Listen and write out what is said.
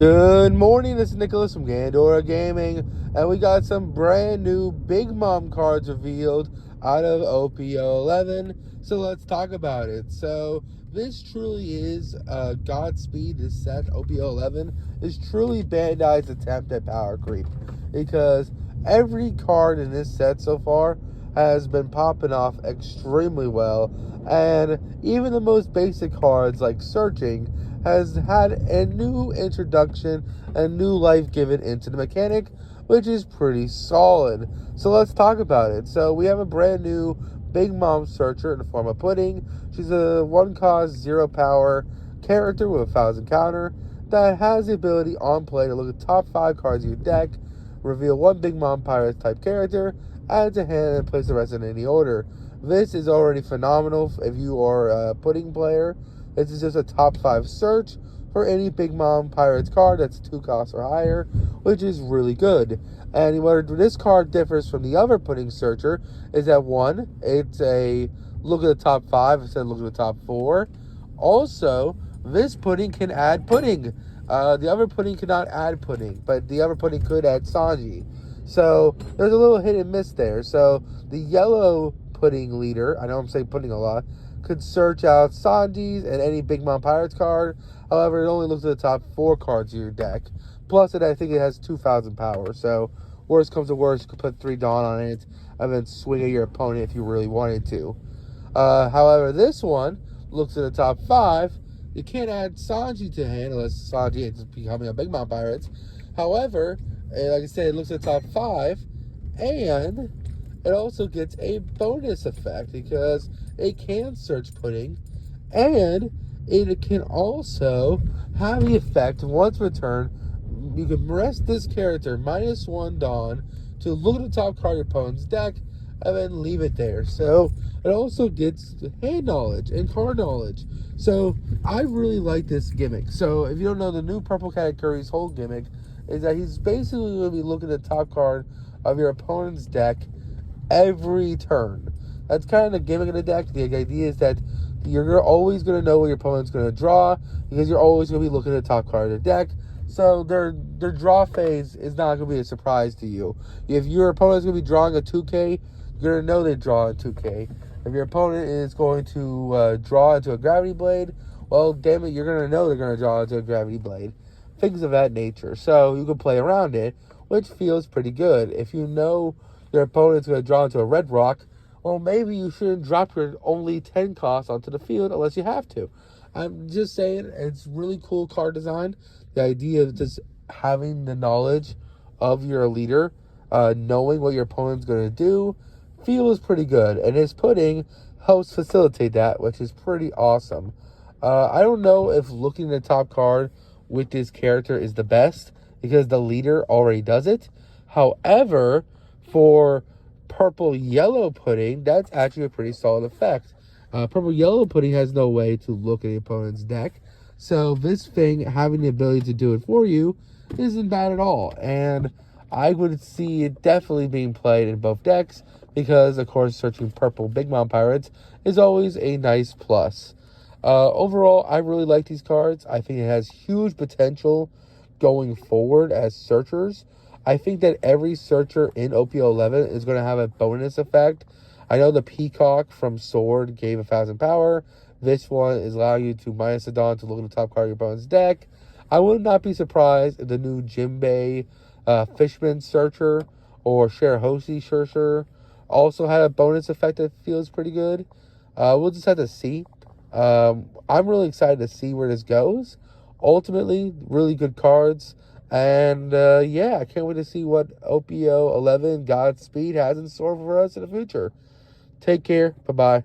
Good morning, this is Nicholas from Gandora Gaming, and we got some brand new Big Mom cards revealed out of OP11, so let's talk about it. So, this truly is Godspeed, this set, OP11, is truly Bandai's attempt at power creep, because every card in this set so far has been popping off extremely well, and even the most basic cards like Searching has had a new introduction, a new life given into the mechanic, which is pretty solid. So let's talk about it. So we have a brand new Big Mom Searcher in the form of Pudding. She's a 1-cost, 0-power character with a 1,000 counter that has the ability on play to look at the top 5 cards of your deck, reveal one Big Mom Pirates type character, add to hand, and place the rest in any order. This is already phenomenal if you are a Pudding player. This is just a top 5 search for any Big Mom Pirates card that's 2 costs or higher, which is really good. And where this card differs from the other Pudding Searcher is that 1, it's a look at the top 5 instead of look at the top 4. Also, this Pudding can add Pudding. The other Pudding cannot add Pudding, but the other Pudding could add Sanji. So there's a little hit and miss there. So the yellow Pudding leader, I know I'm saying Pudding a lot, could search out Sanji's and any Big Mom Pirates card. However, it only looks at the top 4 cards of your deck. Plus, I think it has 2,000 power. So, worst comes to worst, you could put 3 Dawn on it and then swing at your opponent if you really wanted to. However, this one looks at the top 5. You can't add Sanji to hand unless Sanji is becoming a Big Mom Pirates. However, like I said, it looks at the top 5, and it also gets a bonus effect because it can search Pudding, and it can also have the effect, once returned, you can rest this character -1 Dawn to look at the top card of your opponent's deck and then leave it there. So it also gets hand knowledge and card knowledge. So I really like this gimmick. So if you don't know, the new Purple Cat Curry's whole gimmick is that he's basically going to be looking at the top card of your opponent's deck every turn. That's kind of the gimmick of the deck. The idea is that you're always going to know what your opponent's going to draw because you're always going to be looking at the top card of the deck. So their draw phase is not going to be a surprise to you. If your opponent's going to be drawing a 2K, you're going to know they draw a 2K. If your opponent is going to draw into a Gravity Blade, well, damn it, you're going to know they're going to draw into a Gravity Blade. Things of that nature. So you can play around it, which feels pretty good. If you know your opponent's going to draw into a Red Rock, well, maybe you shouldn't drop your only 10 costs onto the field unless you have to. I'm just saying, it's really cool card design. The idea of just having the knowledge of your leader, knowing what your opponent's going to do, feels pretty good. And his Pudding helps facilitate that, which is pretty awesome. I don't know if looking at the top card with this character is the best, because the leader already does it. However, for Purple Yellow Pudding, that's actually a pretty solid effect. Purple Yellow Pudding has no way to look at the opponent's deck, so this thing having the ability to do it for you isn't bad at all. And I would see it definitely being played in both decks because, of course, searching Purple Big Mom Pirates is always a nice plus. Overall, I really like these cards. I think it has huge potential going forward as searchers. I think that every searcher in OP11 is going to have a bonus effect. I know the Peacock from Sword gave 1,000 power. This one is allowing you to minus a Dawn to look at the top card of your opponent's deck. I would not be surprised if the new Jimbei Fishman Searcher or Shirahoshi Searcher also had a bonus effect that feels pretty good. We'll just have to see. I'm really excited to see where this goes. Ultimately, really good cards. And yeah, I can't wait to see what OPO11 Godspeed has in store for us in the future. Take care. Bye-bye.